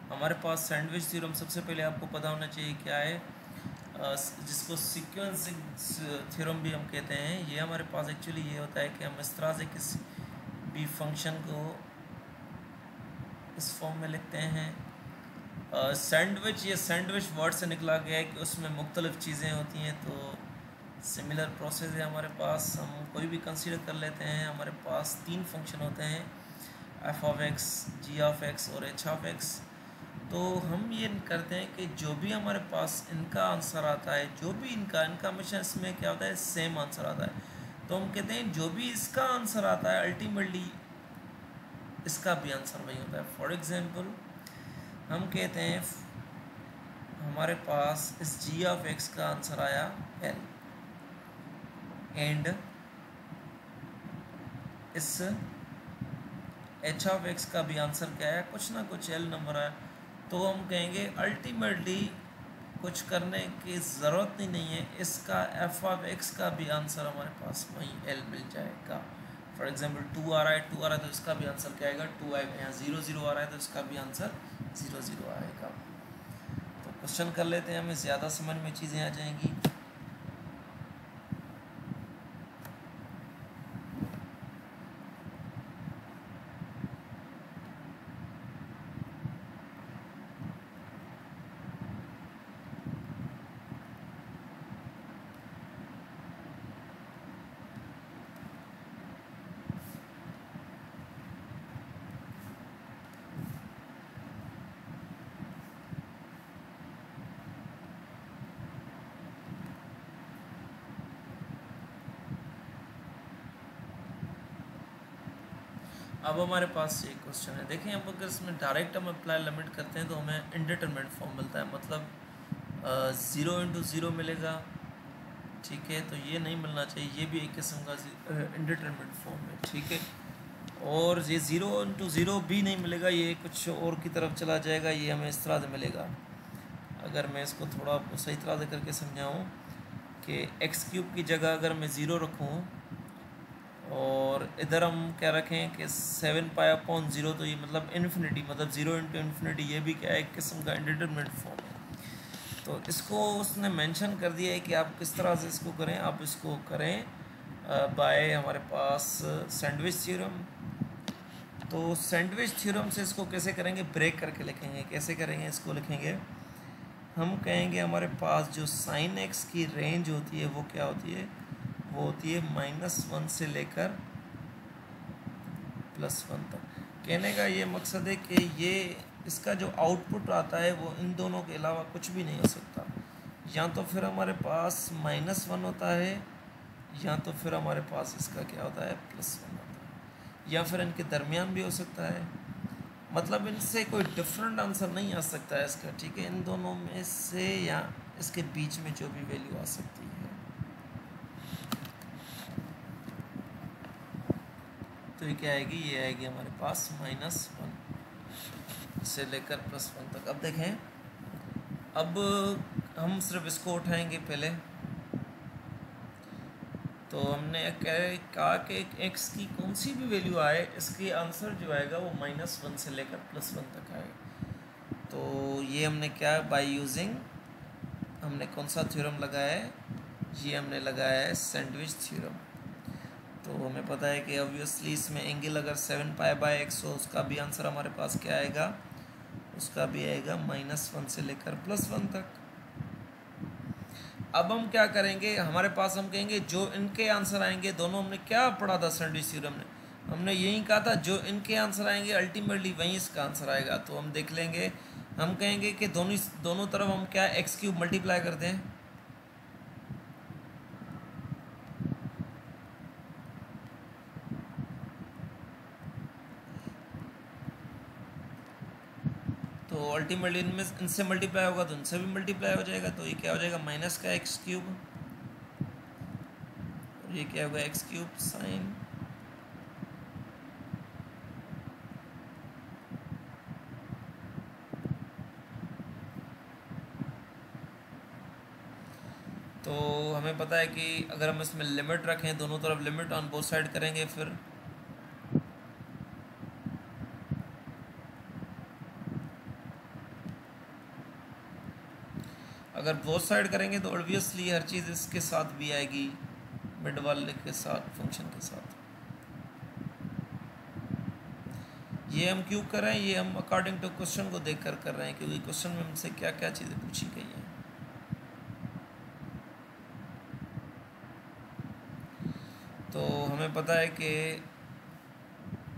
हमारे पास sandwich theorem सबसे पहले आपको पता होना चाहिए क्या है, जिसको सीक्वेंसिंग थ्योरम भी हम कहते हैं। ये हमारे पास एक्चुअली ये होता है कि हम इस तरह से किसी भी फंक्शन को इस फॉर्म में लिखते हैं। सैंडविच, ये सैंडविच वर्ड से निकला गया है कि उसमें मुख्तलिफ़ चीज़ें होती हैं, तो सिमिलर प्रोसेस है हमारे पास। हम कोई भी कंसीडर कर लेते हैं, हमारे पास 3 फंक्शन होते हैं, F of X, G of X और एच ऑफ एक्स। तो हम ये करते हैं कि जो भी हमारे पास इनका आंसर आता है, जो भी इनका हमेशा इसमें क्या होता है, सेम आंसर आता है। तो हम कहते हैं जो भी इसका आंसर आता है अल्टीमेटली इसका भी आंसर वही होता है। फॉर एग्जांपल हम कहते हैं हमारे पास इस जी ऑफ एक्स का आंसर आया एल, एंड इस एच ऑफ एक्स का भी आंसर क्या है, कुछ ना कुछ एल नंबर आया। तो हम कहेंगे अल्टीमेटली कुछ करने की ज़रूरत ही नहीं है, इसका एफ ऑफ एक्स का भी आंसर हमारे पास वही एल मिल जाएगा। फॉर एग्जांपल 2 आ रहा है तो इसका भी आंसर क्या आएगा, 2 आएगा। यहाँ 0 0 आ रहा है तो इसका भी आंसर 0 0 आएगा। तो क्वेश्चन कर लेते हैं, हमें ज़्यादा समझ में चीज़ें आ जाएंगी। अब हमारे पास ये क्वेश्चन है, देखें अब अगर इसमें डायरेक्ट हम अप्लाई लिमिट करते हैं तो हमें इनडिटरमिनेट फॉर्म मिलता है, मतलब 0 × 0 मिलेगा। ठीक है, तो ये नहीं मिलना चाहिए, ये भी एक किस्म का इनडिटरमिनेट फॉर्म है। ठीक है, और ये 0 × 0 भी नहीं मिलेगा, ये कुछ और की तरफ चला जाएगा, ये हमें इस तरह से मिलेगा। अगर मैं इसको थोड़ा सही तरह से करके समझाऊँ कि x³ की जगह अगर मैं 0 रखूँ और इधर हम क्या रखें कि 7π/0, तो ये मतलब इन्फिनिटी, मतलब 0 × इन्फिनिटी, ये भी क्या है, एक किस्म का इंडिटरमिनेट फॉर्म है। तो इसको उसने मेंशन कर दिया है कि आप किस तरह से इसको करें। आप इसको करें बाय हमारे पास सैंडविच थ्योरम। तो सैंडविच थ्योरम से इसको कैसे करेंगे, ब्रेक करके लिखेंगे। कैसे करेंगे, इसको लिखेंगे, हम कहेंगे हमारे पास जो sin x की रेंज होती है वो क्या होती है, वो होती है -1 से लेकर +1 तक। कहने का ये मकसद है कि ये इसका जो आउटपुट आता है वो इन दोनों के अलावा कुछ भी नहीं हो सकता। या तो फिर हमारे पास -1 होता है, या तो फिर हमारे पास इसका क्या होता है, +1 होता है, या फिर इनके दरमियान भी हो सकता है। मतलब इनसे कोई डिफरेंट आंसर नहीं आ सकता है इसका। ठीक है, इन दोनों में से या इसके बीच में जो भी वैल्यू आ सकती है। तो ये क्या आएगी, ये आएगी हमारे पास -1 से लेकर +1 तक। अब देखें, अब हम सिर्फ इसको उठाएंगे पहले। तो हमने कहा कि x की कौन सी भी वैल्यू आए, इसकी आंसर जो आएगा वो -1 से लेकर +1 तक आएगा। तो ये हमने क्या, बाय यूजिंग, हमने कौन सा थ्योरम लगाया है, ये हमने लगाया है सैंडविच थ्योरम। तो हमें पता है कि ऑब्वियसली इसमें एंगल अगर 7π/x हो, उसका भी आंसर हमारे पास क्या आएगा, उसका भी आएगा -1 से लेकर +1 तक। अब हम क्या करेंगे, हमारे पास हम कहेंगे जो इनके आंसर आएंगे, दोनों हमने क्या पढ़ा था सैंडविच थ्योरम में, हमने यही कहा था जो इनके आंसर आएंगे अल्टीमेटली वहीं इसका आंसर आएगा। तो हम देख लेंगे, हम कहेंगे कि दोनों तरफ हम क्या x³ मल्टीप्लाई कर दें। तो अल्टीमेटली इनमें इनसे मल्टीप्लाई होगा तो इनसे भी मल्टीप्लाई हो जाएगा। तो ये क्या हो जाएगा, माइनस का x³, और ये क्या होगा x³ साइन। तो हमें पता है कि अगर हम इसमें लिमिट रखें, दोनों तरफ लिमिट ऑन बोथ साइड करेंगे, फिर अगर बोथ साइड करेंगे तो ऑब्वियसली हर चीज़ इसके साथ भी आएगी, मिड वाले के साथ, फंक्शन के साथ। ये हम क्यों कर रहे हैं, ये हम अकॉर्डिंग टू क्वेश्चन को देखकर कर रहे हैं, क्योंकि क्वेश्चन में हमसे क्या क्या चीज़ें पूछी गई हैं। तो हमें पता है कि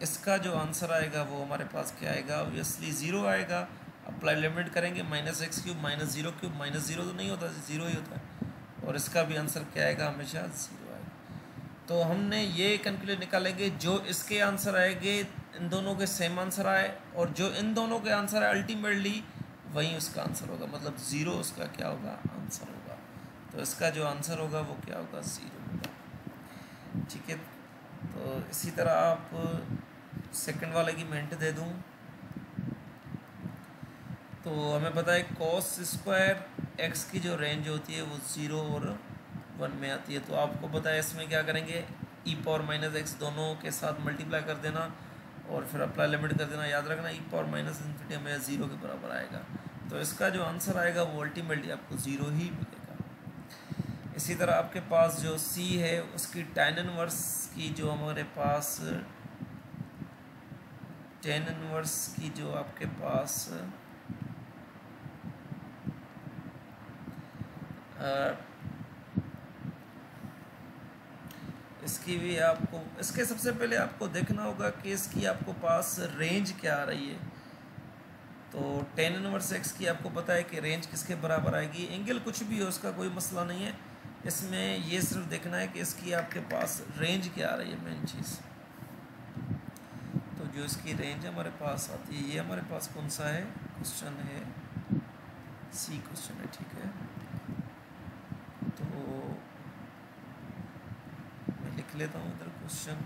इसका जो आंसर आएगा वो हमारे पास क्या आएगा, ऑब्वियसली ज़ीरो आएगा। अप्लाई लिमिट करेंगे -x³ -0³ -0 तो नहीं होता, ज़ीरो ही होता है, और इसका भी आंसर क्या आएगा, हमेशा ज़ीरो आएगा। तो हमने ये कंक्लूजन निकालेंगे, जो इसके आंसर आएंगे इन दोनों के सेम आंसर आए, और जो इन दोनों के आंसर है अल्टीमेटली वही उसका आंसर होगा, मतलब ज़ीरो उसका क्या होगा, आंसर होगा। तो इसका जो आंसर होगा वो क्या होगा, ज़ीरो होगा। ठीक है, तो इसी तरह आप सेकंड वाले की मैं हिंट दे दूँ तो हमें पता है cos स्क्वायर x की जो रेंज होती है वो 0 और 1 में आती है। तो आपको पता है इसमें क्या करेंगे, e⁻x दोनों के साथ मल्टीप्लाई कर देना और फिर अप्लाई लिमिट कर देना। याद रखना e⁻∞ हमें 0 के बराबर आएगा, तो इसका जो आंसर आएगा वो अल्टीमेटली आपको 0 ही मिलेगा। इसी तरह आपके पास जो c है उसकी tan इनवर्स की जो हमारे पास tan इनवर्स की जो आपके पास इसकी भी आपको, इसके सबसे पहले आपको देखना होगा कि इसकी आपको पास रेंज क्या आ रही है। तो tan इनवर्स x की आपको पता है कि रेंज किसके बराबर आएगी, एंगल कुछ भी हो उसका कोई मसला नहीं है, इसमें ये सिर्फ देखना है कि इसकी आपके पास रेंज क्या आ रही है, मेन चीज़। तो जो इसकी रेंज हमारे पास आती है, ये हमारे पास कौन सा है, क्वेश्चन है सी क्वेश्चन है, ठीक है। तो मैं लिख लेता हूँ इधर क्वेश्चन,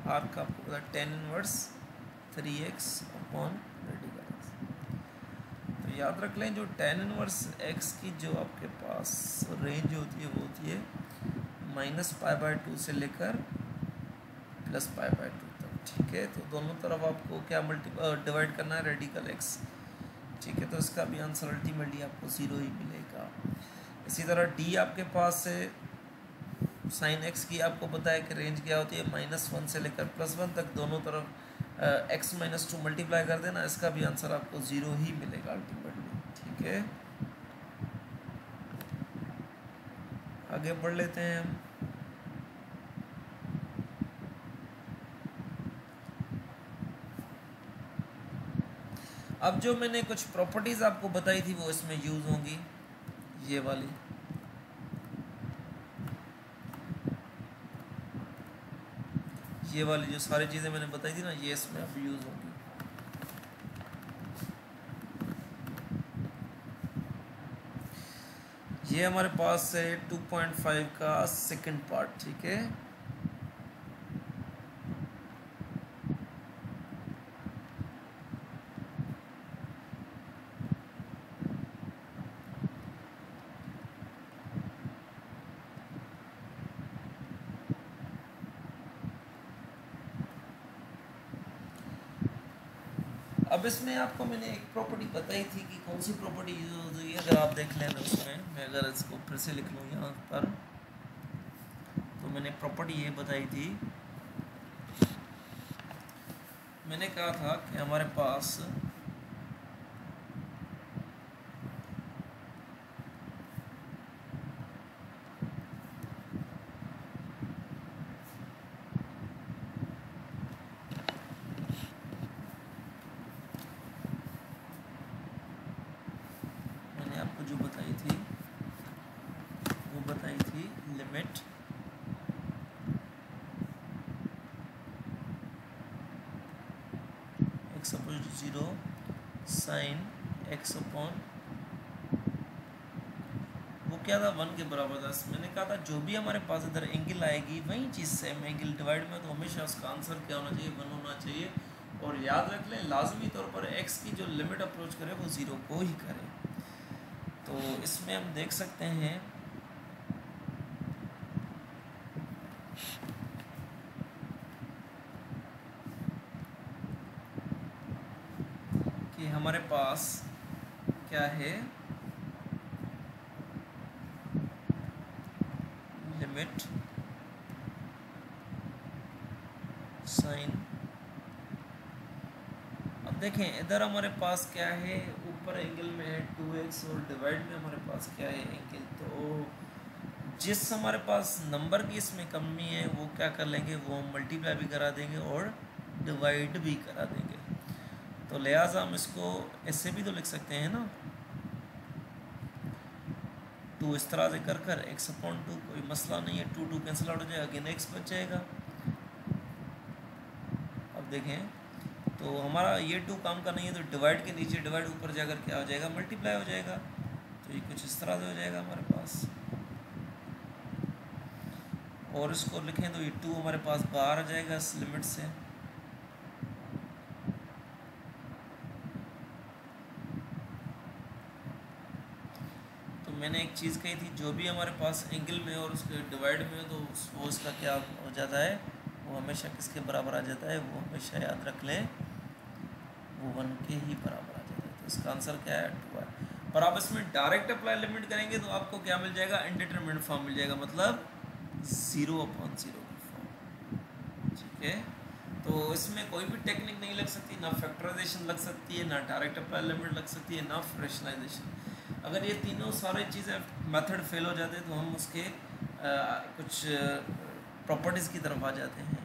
आर का आपको पता tan inverse 3x upon radical x। तो याद रख लें जो tan इनवर्स x की जो आपके पास रेंज होती है वो होती है -π/2 से लेकर +π/2 तक, ठीक है। तो दोनों तरफ आपको क्या डिवाइड करना है, रेडिकल x, ठीक है। तो इसका भी आंसर अल्टीमेटली आपको 0 ही मिलेगा। इसी तरह d आपके पास है sin x की, आपको पता है कि रेंज क्या होती है, -1 से लेकर +1 तक, दोनों तरफ x-2 मल्टीप्लाई कर देना, इसका भी आंसर आपको 0 ही मिलेगा अल्टीमेटली, ठीक है। आगे बढ़ लेते हैं हम। अब जो मैंने कुछ प्रॉपर्टीज़ आपको बताई थी वो इसमें यूज़ होंगी, ये वाली। ये वाली जो सारी चीज़ें मैंने बताई थी ना, ये इसमें अब यूज़ होंगी। ये हमारे पास है 2.5 का सेकंड पार्ट, ठीक है। अब इसमें आपको मैंने एक प्रॉपर्टी बताई थी कि कौन सी प्रॉपर्टी यूज हुई है, अगर आप देख लें तो उसमें मैं अगर इसको फिर से लिख लूँ यहाँ पर, तो मैंने प्रॉपर्टी ये बताई थी, मैंने कहा था कि हमारे पास जो बताई थी वो बताई थी limit x approaches 0 sine x upon, वो क्या था, 1 के बराबर था। मैंने कहा था जो भी हमारे पास इधर एंगल आएगी वही चीज़ सेम एंगल डिवाइड में, तो हमेशा उसका आंसर क्या होना चाहिए, 1 होना चाहिए। और याद रख लें लाजमी तौर पर x की जो लिमिट अप्रोच करे वो 0 को ही करे। तो इसमें हम देख सकते हैं कि हमारे पास क्या है, लिमिट साइन। अब देखें इधर हमारे पास क्या है, ऊपर एंगल में है 2x और डिवाइड में हमारे पास क्या है एंगल। तो जिस हमारे पास नंबर की इसमें कमी है वो क्या कर लेंगे, वो मल्टीप्लाई भी करा देंगे और डिवाइड भी करा देंगे। तो लिहाजा हम इसको ऐसे भी तो लिख सकते हैं ना, 2 इस तरह से कर कर x/2, कोई मसला नहीं है, 2 2 कैंसिल आउट हो जाएगा, अगेन x बच जाएगा। अब देखें तो हमारा ये 2 काम का नहीं है, तो डिवाइड के नीचे डिवाइड ऊपर जाकर क्या हो जाएगा, मल्टीप्लाई हो जाएगा। तो ये कुछ इस तरह से हो जाएगा हमारे पास, और इसको लिखें तो ये 2 हमारे पास बाहर आ जाएगा इस लिमिट से। तो मैंने एक चीज़ कही थी, जो भी हमारे पास एंगल में और उसके डिवाइड में तो वो इसका क्या हो जाता है, वो हमेशा किसके बराबर आ जाता है, वो हमेशा याद रख लें, वो 1 के ही बराबर आ जाता है। तो इसका आंसर क्या है, 2 है। पर आप इसमें डायरेक्ट अप्लाई लिमिट करेंगे तो आपको क्या मिल जाएगा, इनडिटरमिनेट फॉर्म मिल जाएगा, मतलब 0/0 की फॉर्म। ठीक है, तो इसमें कोई भी टेक्निक नहीं लग सकती, ना फैक्टराइजेशन लग सकती है, ना डायरेक्ट अप्लाई लिमिट लग सकती है, ना फ्रैक्शनाइजेशन। अगर ये तीनों सारी चीज़ें मेथड फेल हो जाते हैं तो हम उसके कुछ प्रॉपर्टीज़ की तरफ आ जाते हैं।